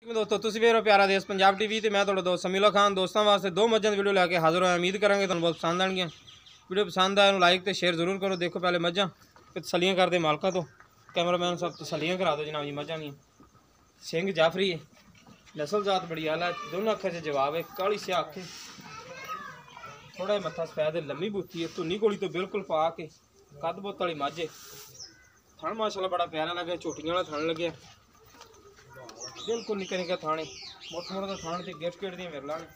दोस्तों तुसीं वेख रहे हो प्यारा देश पंजाब टीवी ते मैं तुहाडा दोस्त समीला खान। दोस्तों वास्ते दो मज्जां दी वीडियो लैके हाजिर होया। उम्मीद करांगे तुहानूं बहुत पसंद आएंगियां। वीडियो पसंद आए लाइक तो शेयर जरूर करो। देखो पहले मज्जां ते तसल्लियां करदे मालकां तो। कैमरामैन सब तसल्लियां करा दो जनाब जी मज्जां दियां। सिंह जाफरी है, नस्ल जात बड़ी आला, दोनों अक्खां च जवाब है, काली स्याह अक्ख है, थोड़ा मत्था सफैद है, लम्मी बूथी है, धुन्नी कोली तो बिल्कुल पा के कद बोत वाली मज्झ है। थण माशाल्लाह बड़ा प्यारा लगे, झोटियां वाला थण लगे, बिल्कुल निक्के निक्के थाने मोट मोट का थान से गिट गिट दी मिरला ने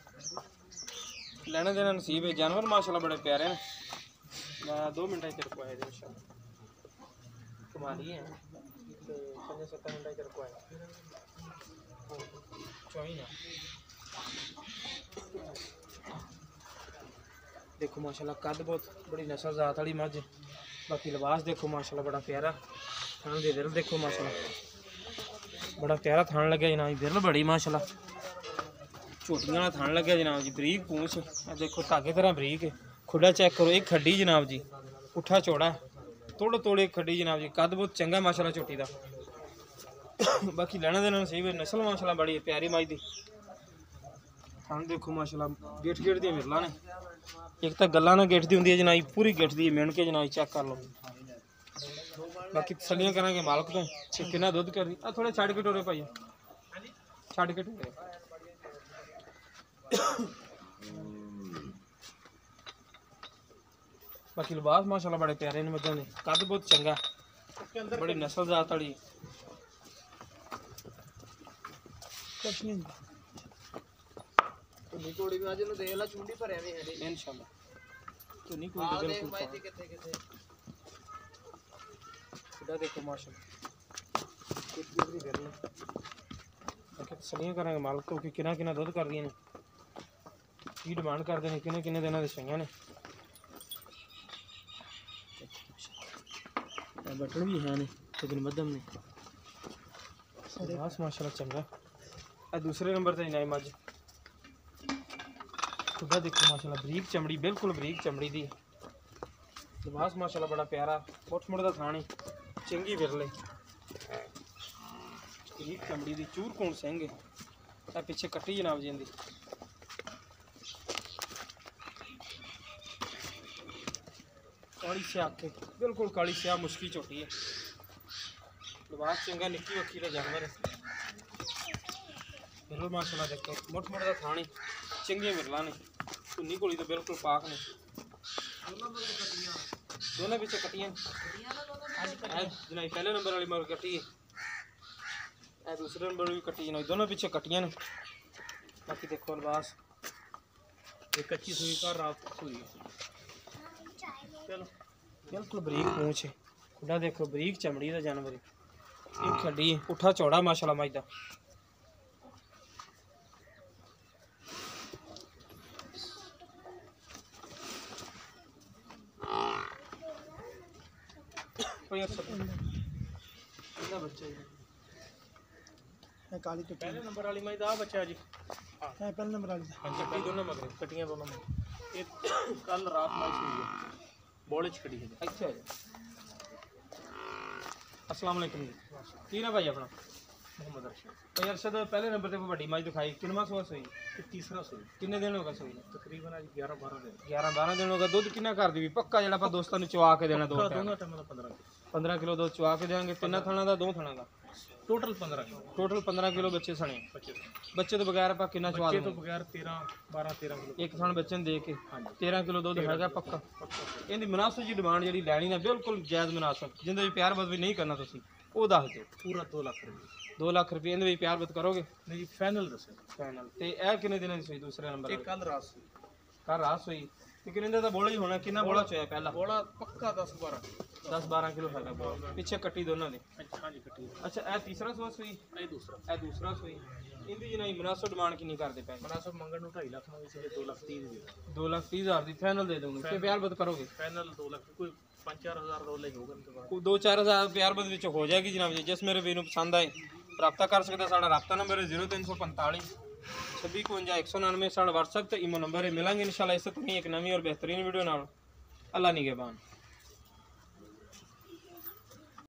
लैने देना नसीब है। जानवर माशाल्लाह बड़े प्यारे हैं। मैं 2 मिनट तेरे को आए कमा लिए हैं तो 5-7 मिनट तेरे को आए चौई ना। देखो माशाल्लाह कद बहुत बड़ी नस्ल जात वाली मझ। बाकी लिबास देखो माशाल्लाह बड़ा प्यारा। थान दे दिल देखो माशाल्लाह बड़ा प्यारा थान लगे जनाब जी। बिरल बड़ी माशाल्लाह झोटियां वाला थान लगे जनाब जी। बरीक पूंछ देखो धागे तरह बरीक है। खुला चेक करो, एक खड्डी जनाब जी, पुट्ठा चौड़ा तोड़ तोड़े खड्डी जनाब जी। कद बहुत चंगा माशाल्लाह झोटी का। बाकी लैना देना नसीब है। नस्ल माशाल्लाह बड़ी प्यारी माई दी। थान देखो माशाल्लाह गिठ गिठ दी मिरला ने। एक तो गल्ला ना गिठ दी होंदी है जनाब, पूरी गिठ दी मिण के जनाब चेक कर लो। बाकी तसलियां करांगे मालक तो कितना दुध कर दी। थोड़े छड़ के टोरे भाई, छड़ के टोरे। बाकी लिबास माशाल्लाह बड़े प्यारे ने मज्जां दे। कद बहुत चंगा, बड़ी नस्ल जात वाली। कुछ नहीं धुनी कोड़ी भी अज देख ला, चुंडी भरिया भी है इंशाल्लाह। धुनी कोड़ी बिल्कुल देखो माशाल्लाह तसलियां करांगे मालक तो कि किना किना दुध कर दी ने, की डिमांड करते हैं, किने किने दिनों दसियां ने। बटन भी है लेकिन मध्यम ने। लिबास माशाल्लाह चंगा। दूसरे नंबर पर जनाब मझ खुदा देखो माशाल्लाह बरीक चमड़ी, बिल्कुल बरीक चमड़ी दी। लिबास माशाल्लाह बड़ा प्यारा, मुठ मुठ का थाने चंगी बिरले, बरीक चमड़ी दी, चूर कौन सिंह है। पिछे कट्टी जनाब जी। काली स्याह अख, बिल्कुल काली स्याह मुश्की झोटी है। लिबास चंगा, निक्की वक्की का जानवर है। बिरल माशाल्लाह देखो मुठ मुठ का थाने चंगी मिरला ने, धुनी कोली तो बिल्कुल पाक ने। दोनों पिछे कट्टियां जनाब, पहले नंबर वाली मगर कट्टी है, दूसरे नंबर भी कट्टी जनाब, दोनों पिछे कट्टियां ने। बाकी देखो लिबास कच्ची सुई का रात सुई, चलो बिल्कुल बरीक पूंछ है। खुला देखो बरीक चमड़ी का जानवर है। एक खड्डी पुट्ठा चौड़ा माशाल्लाह मझ दा। काली तो पहले नंबर वाली मई दा बच्चा जी। हां पहले नंबर वाली कट्टी दोनों मगर कट्टियां दोनों मगर। ये कल रात में हुई है, बोले च खड़ी है। अच्छा जी, अस्सलाम वालेकुम जी। की ना भाई अपना मोहम्मद अरशद। भाई अरशद पहले नंबर पे बड़ी मई दिखाई, कितना सो सोई? तीसरा सोई। कितने दिन होगा सोई? तकरीबन आज 11-12 दिन। 11-12 दिन होगा। दुध कितना कर दी पक्का जेड़ा आप दोस्तों ने चुआ के देना? दो टाइम 15 किलो दूध चुआ के देंगे। तिना थाना का, 2 थाना का टोटल 15 किलो। टोटल 15 किलो बच्चे सने। बच्चे तो बगैर आप कितना चुआ तो बगैर 12-13 किलो एक थान बच्चे दे के 13 किलो दूध हैगा पक्का। इनकी मुनासिब जी डिमांड जी लैनी है, बिल्कुल जायज़ मुनासिब, जिंदे प्यार बद भी नहीं करना तुम वो दस दो। पूरा 2 लाख रुपये। 2 लाख रुपये इन्हें प्यार बद करोगे? नहीं फाइनल दस फाइनल। तो यह कितने दिन हुई दूसरे नंबर? कल रात हुई। कल रात हुई लेकिन इन्हें तो बोला ही होना। कितना बोला चोया पहला? बोला पक्का 10-12 किलो है बोला। पिछे कट्टी दोनों ने? हाँ जी कट्टी। अच्छा यह तीसरा सोआ सुई? यह दूसरा सुई। इनकी जनाई मुनासिब डिमांड कितनी करते पे? मुनासिब मंगन 2.5 लाख 2,30,000 की फाइनल दे दूंगे। प्यार बद करोगे? फाइनल 2 लाख, कोई 5-4 हज़ार होगा। 2-4 हज़ार प्यार बद हो जाएगी जनाब जी। जिस मेरे वीर पसंद आए रब्ता कर सकते। साढ़ा रब्ता नंबर है 0345 26 199। साढ़ा व्हाट्सएप तो ईमो नंबर है। मिलेंगे इंशाल्लाह इस तरह एक नवी और बेहतरीन वीडियो नाल। अल्लाह निगहबान।